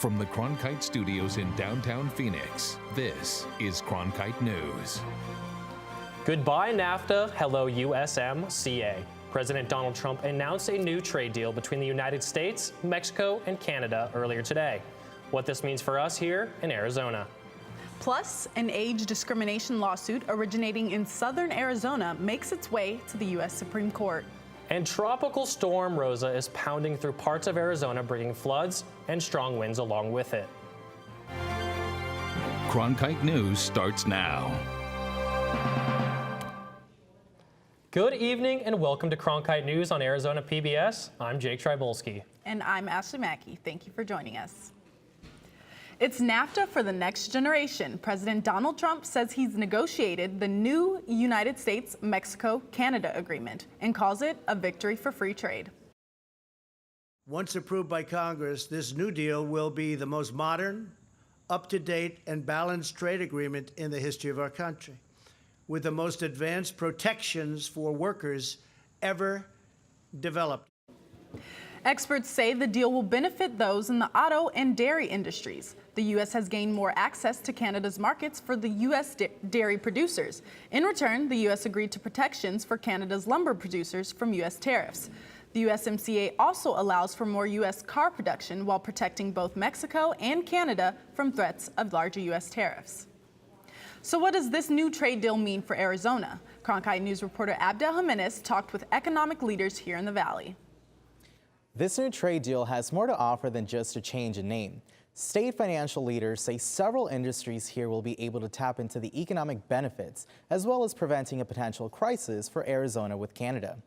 From the Cronkite studios in downtown Phoenix, this is Cronkite News. Goodbye NAFTA, hello USMCA. President Donald Trump announced a new trade deal between the United States, Mexico, and Canada earlier today. What this means for us here in Arizona. Plus, an age discrimination lawsuit originating in southern Arizona makes its way to the U.S. Supreme Court. And Tropical Storm Rosa is pounding through parts of Arizona, bringing floods and strong winds along with it. Cronkite News starts now. Good evening and welcome to Cronkite News on Arizona PBS. I'm Jake Trybulski. And I'm Ashley Mackey. Thank you for joining us. It's NAFTA for the next generation. President Donald Trump says he's negotiated the new United States-Mexico-Canada agreement and calls it a victory for free trade. Once approved by Congress, this new deal will be the most modern, up-to-date, and balanced trade agreement in the history of our country, with the most advanced protections for workers ever developed. Experts say the deal will benefit those in the auto and dairy industries. The U.S. has gained more access to Canada's markets for the U.S. dairy producers. In return, the U.S. agreed to protections for Canada's lumber producers from U.S. tariffs. The USMCA also allows for more U.S. car production while protecting both Mexico and Canada from threats of larger U.S. tariffs. So what does this new trade deal mean for Arizona? Cronkite News reporter Abdel Jimenez talked with economic leaders here in the Valley. This new trade deal has more to offer than just a change in name. State financial leaders say several industries here will be able to tap into the economic benefits, as well as preventing a potential crisis for Arizona with Canada.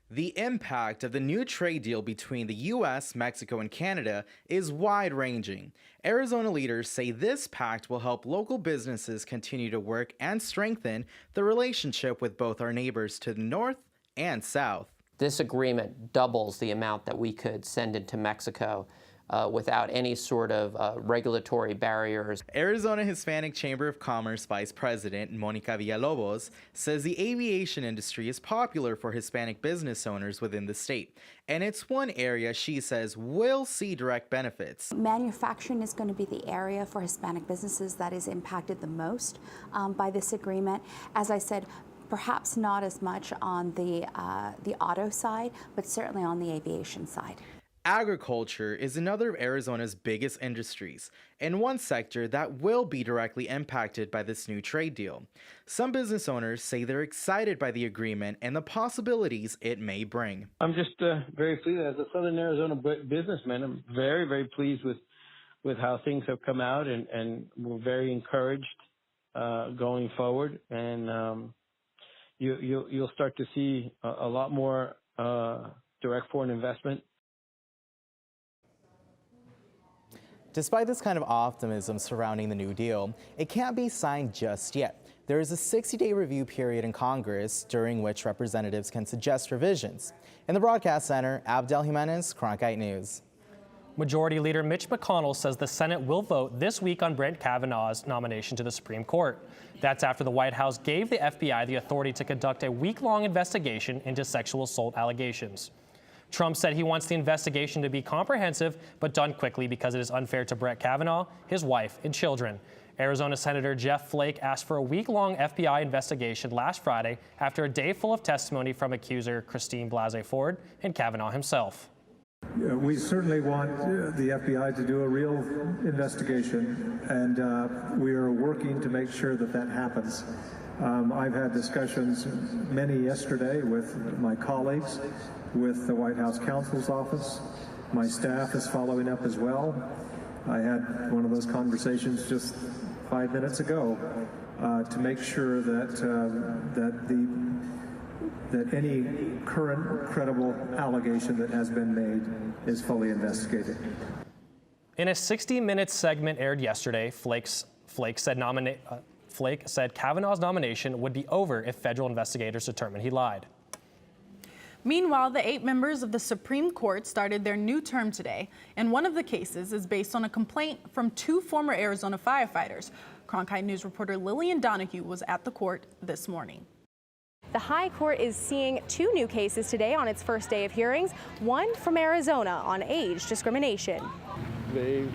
The impact of the new trade deal between the U.S., Mexico, and Canada is wide-ranging. Arizona leaders say this pact will help local businesses continue to work and strengthen the relationship with both our neighbors to the north and south. This agreement doubles the amount that we could send into Mexico without any sort of regulatory barriers. Arizona Hispanic Chamber of Commerce Vice President Monica Villalobos says the aviation industry is popular for Hispanic business owners within the state, and it's one area she says will see direct benefits. Manufacturing is going to be the area for Hispanic businesses that is impacted the most by this agreement. As I said, perhaps not as much on the auto side, but certainly on the aviation side. Agriculture is another of Arizona's biggest industries, and one sector that will be directly impacted by this new trade deal. Some business owners say they're excited by the agreement and the possibilities it may bring. I'm just very pleased. As a Southern Arizona businessman, I'm very, very pleased with how things have come out, and we're very encouraged going forward. And you'll start to see a lot more direct foreign investment. Despite this kind of optimism surrounding the new deal, it can't be signed just yet. There is a 60-day review period in Congress during which representatives can suggest revisions. In the Broadcast Center, Abdel Jimenez, Cronkite News. Majority Leader Mitch McConnell says the Senate will vote this week on Brett Kavanaugh's nomination to the Supreme Court. That's after the White House gave the FBI the authority to conduct a week-long investigation into sexual assault allegations. Trump said he wants the investigation to be comprehensive but done quickly because it is unfair to Brett Kavanaugh, his wife, and children. Arizona Senator Jeff Flake asked for a week-long FBI investigation last Friday after a day full of testimony from accuser Christine Blasey Ford and Kavanaugh himself. We certainly want the FBI to do a real investigation, and we are working to make sure that that happens. I've had discussions, many yesterday, with my colleagues, with the White House counsel's office. My staff is following up as well. I had one of those conversations just 5 minutes ago to make sure that that any current credible allegation that has been made is fully investigated. In a 60-minute segment aired yesterday, Flake said Kavanaugh's nomination would be over if federal investigators determined he lied. Meanwhile, the 8 members of the Supreme Court started their new term today, and one of the cases is based on a complaint from 2 former Arizona firefighters. Cronkite News reporter Lillian Donahue was at the court this morning. The High Court is seeing 2 new cases today on its first day of hearings, one from Arizona on age discrimination. They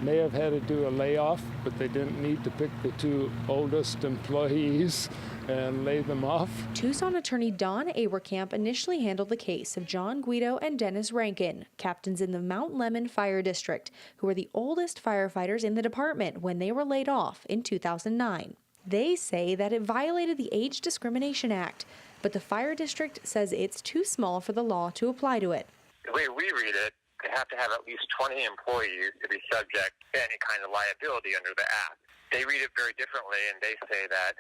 may have had to do a layoff, but they didn't need to pick the two oldest employees and lay them off. Tucson attorney Don Awerkamp initially handled the case of John Guido and Dennis Rankin, captains in the Mount Lemmon Fire District, who were the oldest firefighters in the department when they were laid off in 2009. They say that it violated the Age Discrimination Act, but the fire district says it's too small for the law to apply to it. The way we read it, they have to have at least 20 employees to be subject to any kind of liability under the Act. They read it very differently, and they say that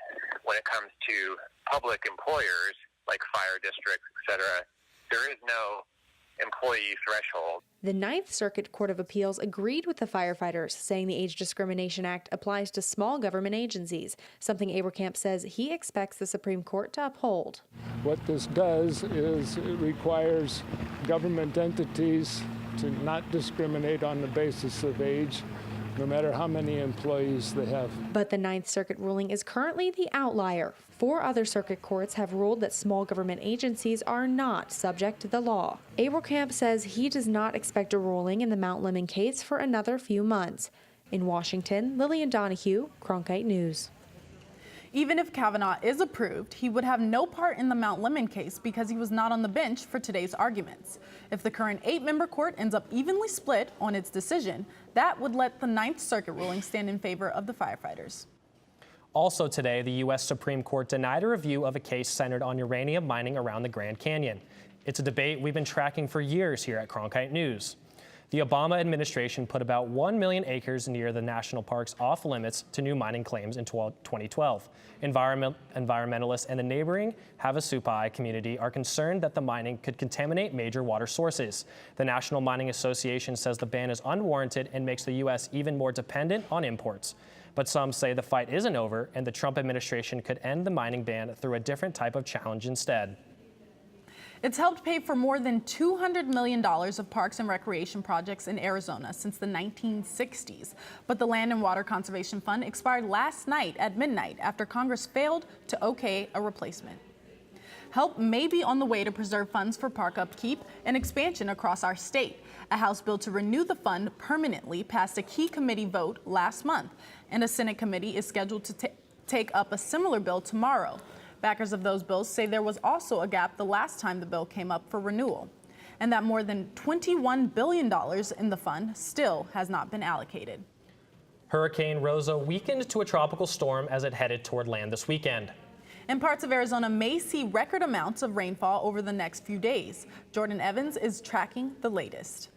when it comes to public employers, like fire districts, etc., there is no employee threshold. The Ninth Circuit Court of Appeals agreed with the firefighters, saying the Age Discrimination Act applies to small government agencies, something Awerkamp says he expects the Supreme Court to uphold. What this does is it requires government entities to not discriminate on the basis of age, no matter how many employees they have. But the Ninth Circuit ruling is currently the outlier. 4 other circuit courts have ruled that small government agencies are not subject to the law. Awerkamp says he does not expect a ruling in the Mount Lemmon case for another few months. In Washington, Lillian Donahue, Cronkite News. Even if Kavanaugh is approved, he would have no part in the Mount Lemmon case because he was not on the bench for today's arguments. If the current 8-member court ends up evenly split on its decision, that would let the Ninth Circuit ruling stand in favor of the firefighters. Also today, the U.S. Supreme Court denied a review of a case centered on uranium mining around the Grand Canyon. It's a debate we've been tracking for years here at Cronkite News. The Obama administration put about 1 million acres near the national parks off limits to new mining claims in 2012. Environmentalists and the neighboring Havasupai community are concerned that the mining could contaminate major water sources. The National Mining Association says the ban is unwarranted and makes the U.S. even more dependent on imports. But some say the fight isn't over and the Trump administration could end the mining ban through a different type of challenge instead. It's helped pay for more than $200 million of parks and recreation projects in Arizona since the 1960s. But the Land and Water Conservation Fund expired last night at midnight after Congress failed to okay a replacement. Help may be on the way to preserve funds for park upkeep and expansion across our state. A House bill to renew the fund permanently passed a key committee vote last month, and a Senate committee is scheduled to take up a similar bill tomorrow. Backers of those bills say there was also a gap the last time the bill came up for renewal, and that more than $21 billion in the fund still has not been allocated. Hurricane Rosa weakened to a tropical storm as it headed toward land this weekend. And parts of Arizona may see record amounts of rainfall over the next few days. Jordan Evans is tracking the latest.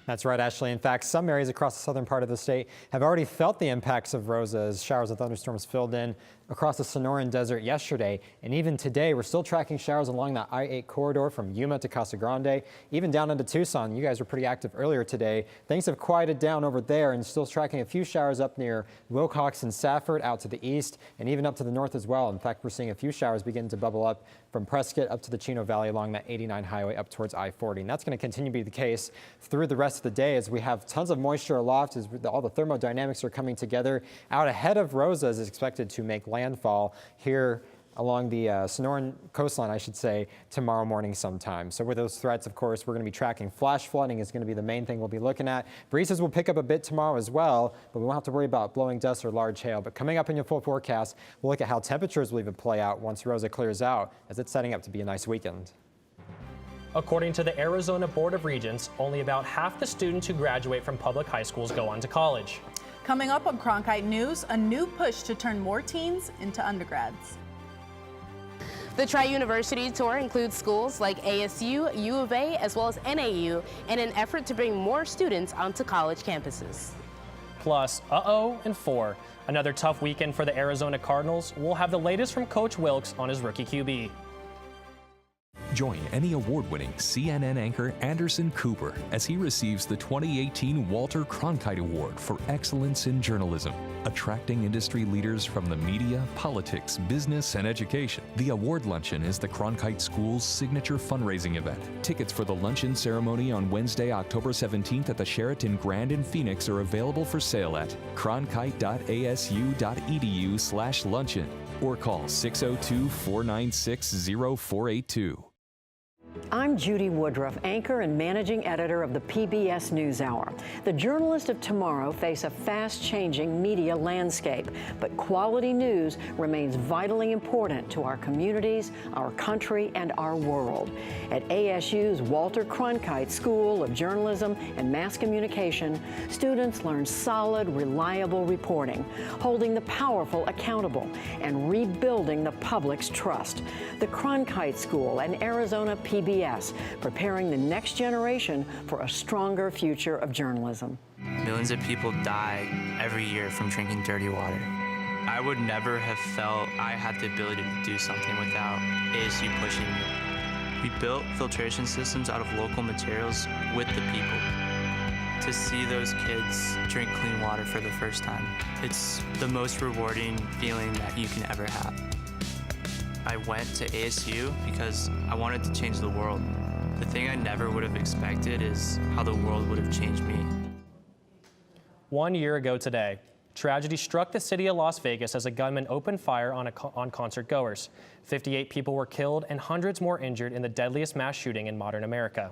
That's right, Ashley. In fact, some areas across the southern part of the state have already felt the impacts of Rosa as showers and thunderstorms filled in across the Sonoran Desert yesterday. And even today, we're still tracking showers along the I-8 corridor from Yuma to Casa Grande, even down into Tucson. You guys were pretty active earlier today. Things have quieted down over there and still tracking a few showers up near Wilcox and Safford out to the east and even up to the north as well. In fact, we're seeing a few showers begin to bubble up from Prescott up to the Chino Valley along that 89 highway up towards I-40. And that's going to continue to be the case through the rest of the day as we have tons of moisture aloft as all the thermodynamics are coming together. Out ahead of Rosa is expected to make landfall here along the Sonoran coastline, I should say, tomorrow morning sometime. So with those threats, of course, we're going to be tracking flash flooding is going to be the main thing we'll be looking at. Breezes will pick up a bit tomorrow as well, but we won't have to worry about blowing dust or large hail. But coming up in your full forecast, we'll look at how temperatures will even play out once Rosa clears out, as it's setting up to be a nice weekend. According to the Arizona Board of Regents, only about half the students who graduate from public high schools go on to college. Coming up on Cronkite News, a new push to turn more teens into undergrads. The Tri-University Tour includes schools like ASU, U of A, as well as NAU in an effort to bring more students onto college campuses. Plus, and 4. Another tough weekend for the Arizona Cardinals. We'll have the latest from Coach Wilkes on his rookie QB. Join Emmy Award-winning CNN anchor Anderson Cooper as he receives the 2018 Walter Cronkite Award for Excellence in Journalism, attracting industry leaders from the media, politics, business, and education. The award luncheon is the Cronkite School's signature fundraising event. Tickets for the luncheon ceremony on Wednesday, October 17th at the Sheraton Grand in Phoenix are available for sale at cronkite.asu.edu/luncheon or call 602-496-0482. I'm Judy Woodruff, anchor and managing editor of the PBS NewsHour. The journalists of tomorrow face a fast-changing media landscape, but quality news remains vitally important to our communities, our country, and our world. At ASU's Walter Cronkite School of Journalism and Mass Communication, students learn solid, reliable reporting, holding the powerful accountable, and rebuilding the public's trust. The Cronkite School and Arizona PBS, preparing the next generation for a stronger future of journalism. Millions of people die every year from drinking dirty water. I would never have felt I had the ability to do something without ASU pushing me. We built filtration systems out of local materials with the people. To see those kids drink clean water for the first time, it's the most rewarding feeling that you can ever have. I went to ASU because I wanted to change the world. The thing I never would have expected is how the world would have changed me. 1 year ago today, tragedy struck the city of Las Vegas as a gunman opened fire on concert goers. 58 people were killed and hundreds more injured in the deadliest mass shooting in modern America.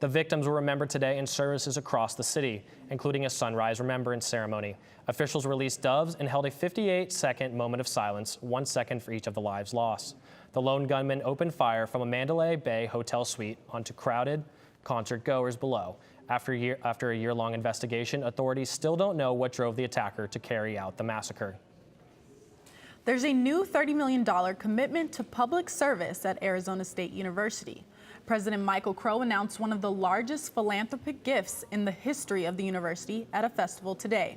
The victims were remembered today in services across the city, including a sunrise remembrance ceremony. Officials released doves and held a 58-second moment of silence, 1 second for each of the lives lost. The lone gunman opened fire from a Mandalay Bay hotel suite onto crowded concert goers below. After a year-long investigation, authorities still don't know what drove the attacker to carry out the massacre. There's a new $30 million commitment to public service at Arizona State University. President Michael Crow announced one of the largest philanthropic gifts in the history of the university at a festival today.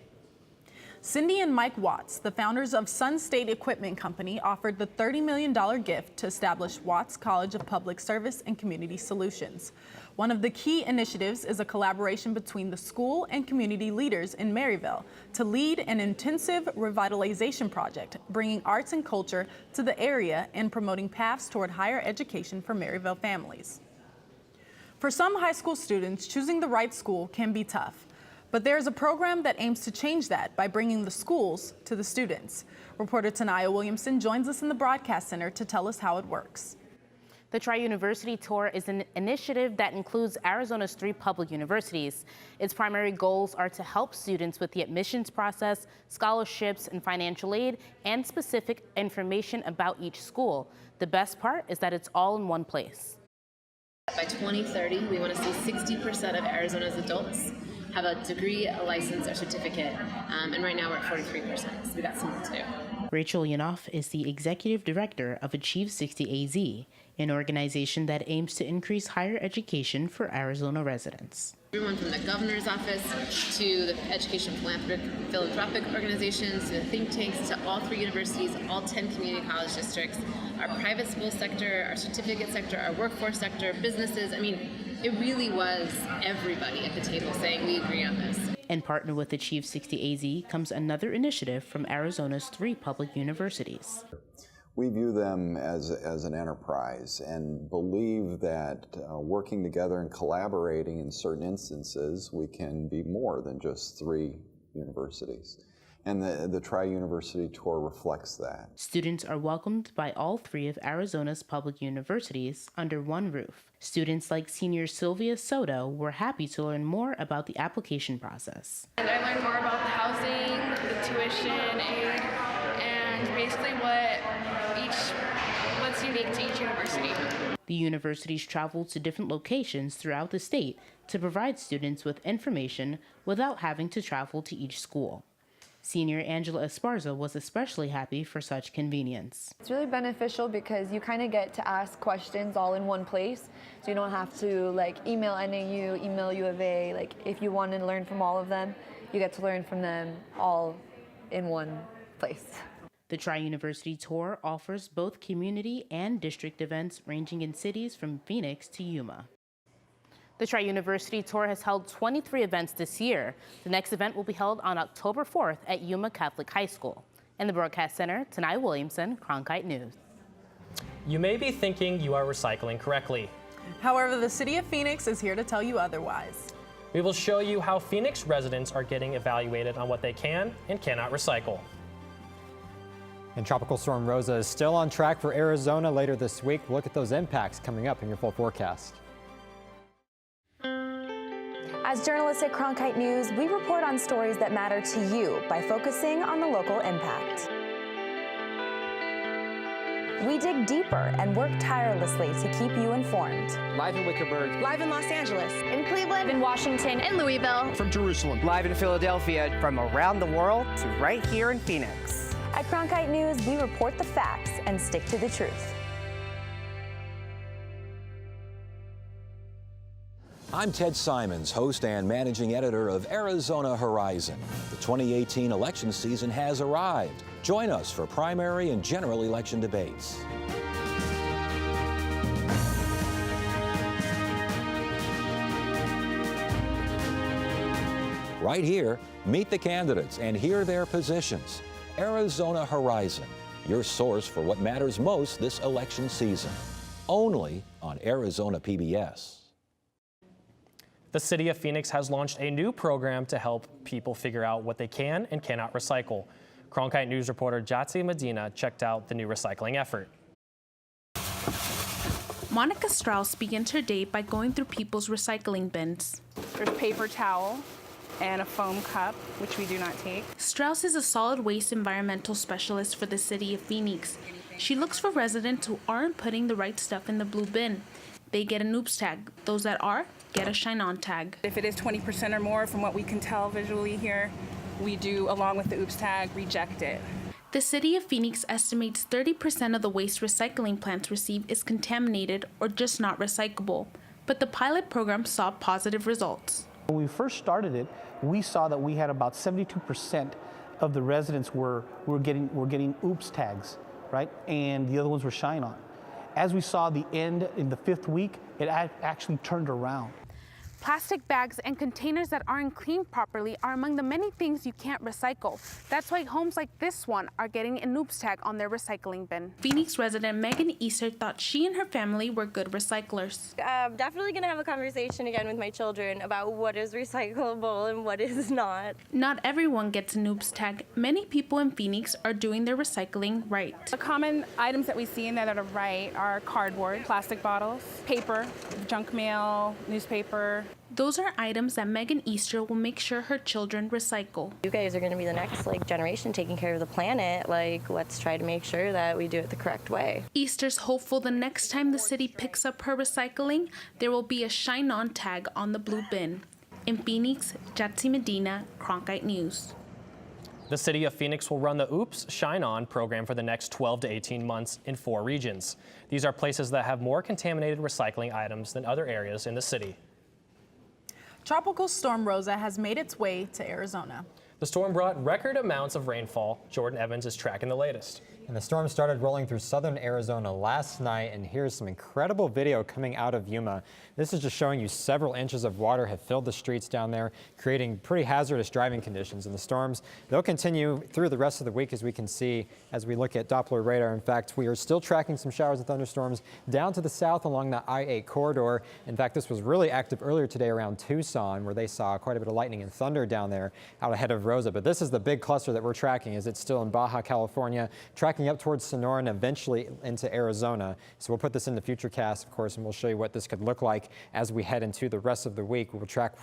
Cindy and Mike Watts, the founders of Sun State Equipment Company, offered the $30 million gift to establish Watts College of Public Service and Community Solutions. One of the key initiatives is a collaboration between the school and community leaders in Maryville to lead an intensive revitalization project, bringing arts and culture to the area and promoting paths toward higher education for Maryville families. For some high school students, choosing the right school can be tough. But there is a program that aims to change that by bringing the schools to the students. Reporter Tanaya Williamson joins us in the Broadcast Center to tell us how it works. The Tri-University Tour is an initiative that includes Arizona's 3 public universities. Its primary goals are to help students with the admissions process, scholarships and financial aid, and specific information about each school. The best part is that it's all in one place. By 2030, we want to see 60% of Arizona's adults have a degree, a license, or certificate, and right now we're at 43%, so we got some more to do. Rachel Yanoff is the executive director of Achieve 60AZ, an organization that aims to increase higher education for Arizona residents. Everyone from the governor's office to the education philanthropic organizations to the think tanks to all 3 universities, all 10 community college districts, our private school sector, our certificate sector, our workforce sector, businesses. I mean, it really was everybody at the table saying we agree on this. And partner with Achieve 60AZ comes another initiative from Arizona's 3 public universities. We view them as an enterprise and believe that working together and collaborating in certain instances, we can be more than just 3 universities. And the Tri-University Tour reflects that. Students are welcomed by all 3 of Arizona's public universities under one roof. Students like senior Sylvia Soto were happy to learn more about the application process. And I learned more about the housing, the tuition aid, and basically what's unique to each university. The universities travel to different locations throughout the state to provide students with information without having to travel to each school. Senior Angela Esparza was especially happy for such convenience. It's really beneficial because you kind of get to ask questions all in one place. So you don't have to email NAU, email U of A. If you want to learn from all of them, you get to learn from them all in one place. The Tri-University Tour offers both community and district events ranging in cities from Phoenix to Yuma. The Tri-University Tour has held 23 events this year. The next event will be held on October 4th at Yuma Catholic High School. In the Broadcast Center, Tanai Williamson, Cronkite News. You may be thinking you are recycling correctly. However, the City of Phoenix is here to tell you otherwise. We will show you how Phoenix residents are getting evaluated on what they can and cannot recycle. And Tropical Storm Rosa is still on track for Arizona later this week. We'll look at those impacts coming up in your full forecast. As journalists at Cronkite News, we report on stories that matter to you by focusing on the local impact. We dig deeper and work tirelessly to keep you informed. Live in Wickerburg. Live in Los Angeles. In Cleveland, in Washington, in Louisville. From Jerusalem. Live in Philadelphia. From around the world to right here in Phoenix. At Cronkite News, we report the facts and stick to the truth. I'm Ted Simons, host and managing editor of Arizona Horizon. The 2018 election season has arrived. Join us for primary and general election debates. Right here, meet the candidates and hear their positions. Arizona Horizon, your source for what matters most this election season. Only on Arizona PBS. The city of Phoenix has launched a new program to help people figure out what they can and cannot recycle. Cronkite News reporter Jatsi Medina checked out the new recycling effort. Monica Strauss begins her day by going through people's recycling bins. There's paper towel and a foam cup, which we do not take. Strauss is a solid waste environmental specialist for the city of Phoenix. She looks for residents who aren't putting the right stuff in the blue bin. They get an oops tag. Those that are get a shine on tag. If it is 20% or more from what we can tell visually here, we do, along with the oops tag, reject it. The city of Phoenix estimates 30% of the waste recycling plants receive is contaminated or just not recyclable. But the pilot program saw positive results. When we first started it, we saw that we had about 72% of the residents were getting oops tags, right? And the other ones were shine on. As we saw the end in the 5th week, it actually turned around. Plastic bags and containers that aren't cleaned properly are among the many things you can't recycle. That's why homes like this one are getting an oops tag on their recycling bin. Phoenix resident Megan Easter thought she and her family were good recyclers. I'm definitely going to have a conversation again with my children about what is recyclable and what is not. Not everyone gets an oops tag. Many people in Phoenix are doing their recycling right. The common items that we see in there that are right are cardboard, plastic bottles, paper, junk mail, newspaper. Those are items that Megan Easter will make sure her children recycle. You guys are going to be the next generation taking care of the planet. Let's try to make sure that we do it the correct way. Easter's hopeful the next time the city picks up her recycling, there will be a shine on tag on the blue bin. In Phoenix, Jatsi Medina, Cronkite News. The city of Phoenix will run the Oops Shine On program for the next 12 to 18 months in 4 regions. These are places that have more contaminated recycling items than other areas in the city. Tropical Storm Rosa has made its way to Arizona. The storm brought record amounts of rainfall. Jordan Evans is tracking the latest. And the storm started rolling through southern Arizona last night, and here's some incredible video coming out of Yuma. This is just showing you several inches of water have filled the streets down there, creating pretty hazardous driving conditions. And the storms, they'll continue through the rest of the week, as we can see as we look at Doppler radar. In fact, we are still tracking some showers and thunderstorms down to the south along the I-8 corridor. In fact, this was really active earlier today around Tucson, where they saw quite a bit of lightning and thunder down there out ahead of Rosa. But this is the big cluster that we're tracking, as it's still in Baja California, tracking up towards Sonora and eventually into Arizona. So we'll put this into Futurecast, of course, and we'll show you what this could look like as we head into the rest of the week. We'll track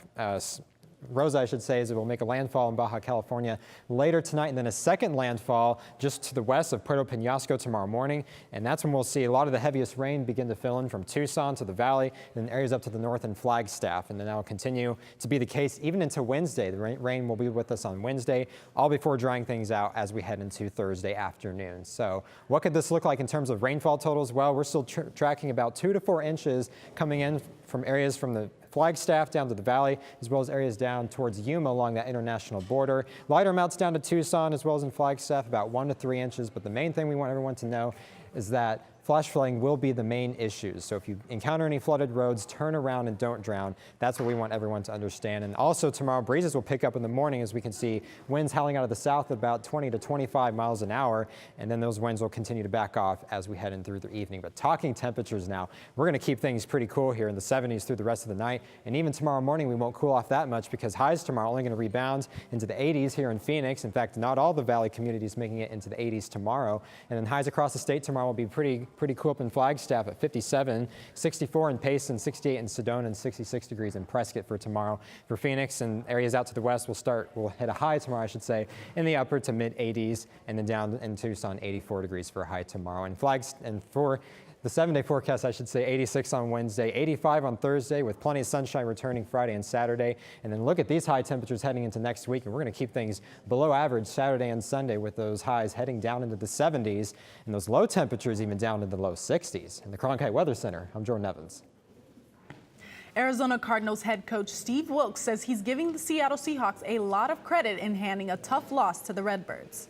Rosa, I should say, is it will make a landfall in Baja California later tonight, and then a second landfall just to the west of Puerto Penasco tomorrow morning. And that's when we'll see a lot of the heaviest rain begin to fill in from Tucson to the valley, and then areas up to the north and Flagstaff. And then that will continue to be the case even into Wednesday. The rain will be with us on Wednesday, all before drying things out as we head into Thursday afternoon. So what could this look like in terms of rainfall totals? Well, we're still tracking about 2 to 4 inches coming in from areas from the Flagstaff down to the valley, as well as areas down towards Yuma along that international border. Lighter amounts down to Tucson as well as in Flagstaff, about 1 to 3 inches. But the main thing we want everyone to know is that flash flooding will be the main issues. So if you encounter any flooded roads, turn around and don't drown. That's what we want everyone to understand. And also tomorrow, breezes will pick up in the morning, as we can see winds howling out of the south at about 20 to 25 miles an hour. And then those winds will continue to back off as we head in through the evening. But talking temperatures now, we're going to keep things pretty cool here in the 70s through the rest of the night. And even tomorrow morning, we won't cool off that much because highs tomorrow are only going to rebound into the 80s here in Phoenix. In fact, not all the valley communities making it into the 80s tomorrow. And then highs across the state tomorrow will be pretty cool up in Flagstaff at 57, 64 in Payson, 68 in Sedona, and 66 degrees in Prescott for tomorrow. For Phoenix and areas out to the west, we'll hit a high tomorrow, I should say, in the upper to mid 80s, and then down in Tucson, 84 degrees for a high tomorrow. And for the 7-day forecast, I should say, 86 on Wednesday, 85 on Thursday, with plenty of sunshine returning Friday and Saturday. And then look at these high temperatures heading into next week, and we're going to keep things below average Saturday and Sunday, with those highs heading down into the 70s and those low temperatures even down into the low 60s. In the Cronkite Weather Center, I'm Jordan Evans. Arizona Cardinals head coach Steve Wilks says he's giving the Seattle Seahawks a lot of credit in handing a tough loss to the Redbirds.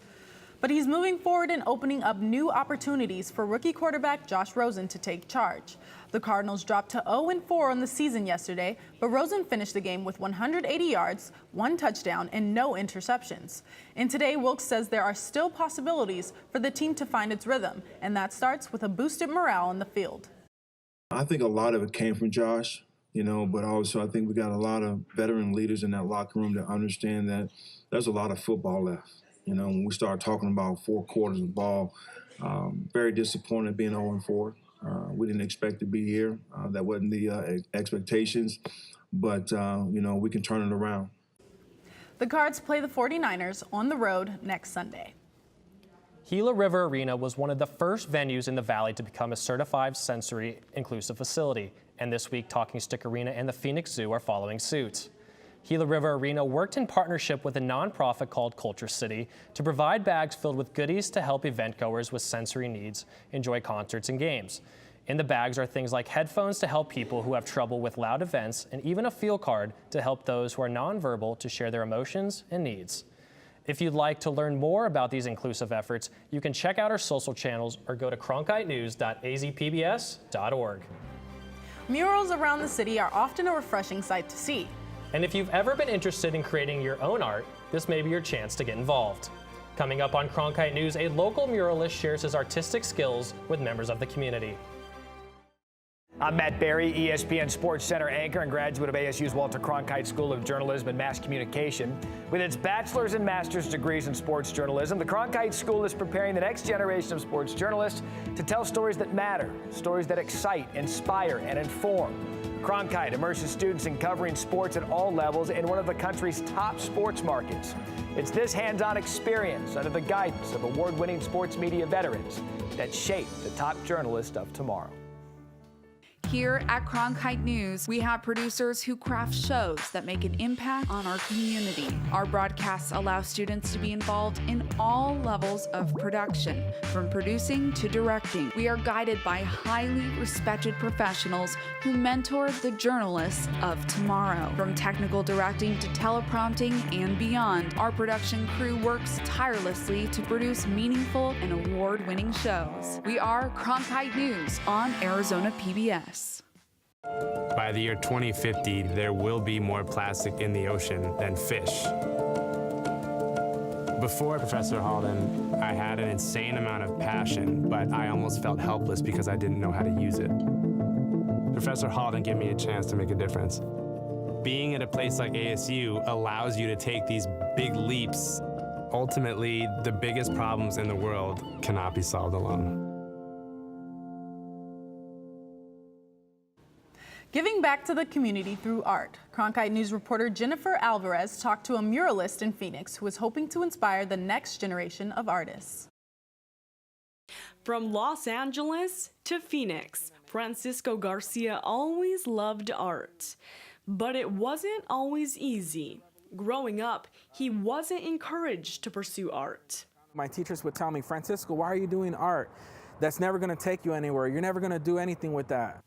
But he's moving forward and opening up new opportunities for rookie quarterback Josh Rosen to take charge. The Cardinals dropped to 0-4 on the season yesterday, but Rosen finished the game with 180 yards, 1 touchdown, and no interceptions. And today, Wilks says there are still possibilities for the team to find its rhythm, and that starts with a boosted morale on the field. I think a lot of it came from Josh, but also I think we got a lot of veteran leaders in that locker room that understand that there's a lot of football left. When we start talking about 4 quarters of ball, very disappointed being 0-4. We didn't expect to be here. That wasn't the expectations, but, we can turn it around. The Cards play the 49ers on the road next Sunday. Gila River Arena was one of the first venues in the Valley to become a certified sensory inclusive facility. And this week, Talking Stick Arena and the Phoenix Zoo are following suit. Gila River Arena worked in partnership with a nonprofit called Culture City to provide bags filled with goodies to help eventgoers with sensory needs enjoy concerts and games. In the bags are things like headphones to help people who have trouble with loud events, and even a feel card to help those who are nonverbal to share their emotions and needs. If you'd like to learn more about these inclusive efforts, you can check out our social channels or go to cronkitenews.azpbs.org. Murals around the city are often a refreshing sight to see. And if you've ever been interested in creating your own art, this may be your chance to get involved. Coming up on Cronkite News, a local muralist shares his artistic skills with members of the community. I'm Matt Berry, ESPN Sports Center anchor and graduate of ASU's Walter Cronkite School of Journalism and Mass Communication. With its bachelor's and master's degrees in sports journalism, the Cronkite School is preparing the next generation of sports journalists to tell stories that matter, stories that excite, inspire, and inform. Cronkite immerses students in covering sports at all levels in one of the country's top sports markets. It's this hands-on experience under the guidance of award-winning sports media veterans that shape the top journalists of tomorrow. Here at Cronkite News, we have producers who craft shows that make an impact on our community. Our broadcasts allow students to be involved in all levels of production, from producing to directing. We are guided by highly respected professionals who mentor the journalists of tomorrow. From technical directing to teleprompting and beyond, our production crew works tirelessly to produce meaningful and award-winning shows. We are Cronkite News on Arizona PBS. By the year 2050, there will be more plastic in the ocean than fish. Before Professor Halden, I had an insane amount of passion, but I almost felt helpless because I didn't know how to use it. Professor Halden gave me a chance to make a difference. Being at a place like ASU allows you to take these big leaps. Ultimately, the biggest problems in the world cannot be solved alone. Giving back to the community through art. Cronkite News reporter Jennifer Alvarez talked to a muralist in Phoenix who is hoping to inspire the next generation of artists. From Los Angeles to Phoenix, Francisco Garcia always loved art. But it wasn't always easy. Growing up, he wasn't encouraged to pursue art. My teachers would tell me, Francisco, why are you doing art? That's never going to take you anywhere. You're never going to do anything with that.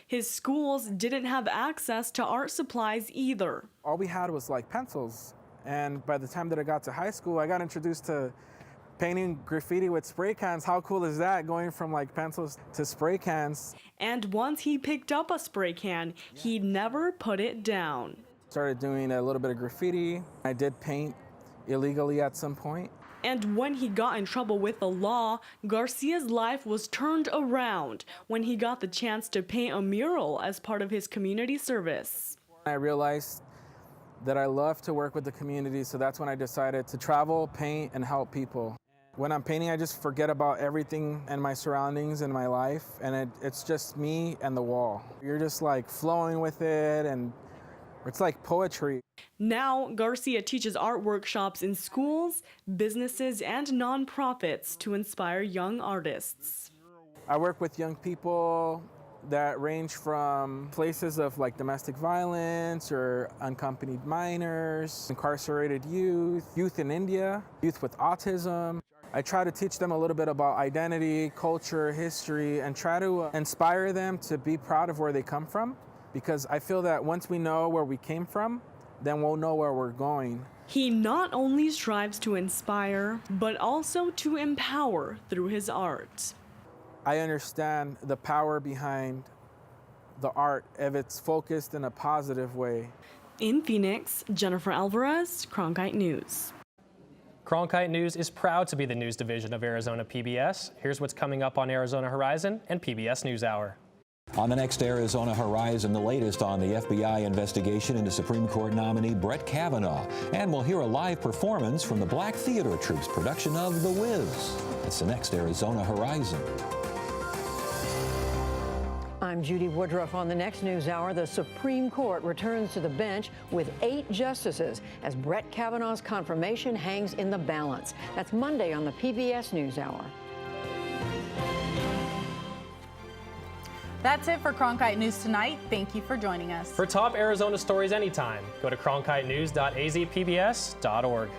His schools didn't have access to art supplies either. All we had was like pencils. And by the time that I got to high school, I got introduced to Painting graffiti with spray cans, how cool is that, going from like pencils to spray cans? And once he picked up a spray can, he never put it down. Started doing a little bit of graffiti. I did paint illegally at some point. And when he got in trouble with the law, Garcia's life was turned around when he got the chance to paint a mural as part of his community service. I realized that I love to work with the community, so that's when I decided to travel, paint, and help people. When I'm painting, I just forget about everything and my surroundings and my life, and it's just me and the wall. You're just like flowing with it, and it's like poetry. Now, Garcia teaches art workshops in schools, businesses, and nonprofits to inspire young artists. I work with young people that range from places of like domestic violence or unaccompanied minors, incarcerated youth in India, youth with autism. I try to teach them a little bit about identity, culture, history, and try to inspire them to be proud of where they come from, because I feel that once we know where we came from, then we'll know where we're going. He not only strives to inspire, but also to empower through his art. I understand the power behind the art if it's focused in a positive way. In Phoenix, Jennifer Alvarez, Cronkite News. Cronkite News is proud to be the news division of Arizona PBS. Here's what's coming up on Arizona Horizon and PBS NewsHour. On the next Arizona Horizon, the latest on the FBI investigation into Supreme Court nominee Brett Kavanaugh. And we'll hear a live performance from the Black Theater Troupe's production of The Wiz. It's the next Arizona Horizon. I'm Judy Woodruff. On the next NewsHour, the Supreme Court returns to the bench with 8 justices as Brett Kavanaugh's confirmation hangs in the balance. That's Monday on the PBS NewsHour. That's it for Cronkite News tonight. Thank you for joining us. For top Arizona stories anytime, go to cronkitenews.azpbs.org.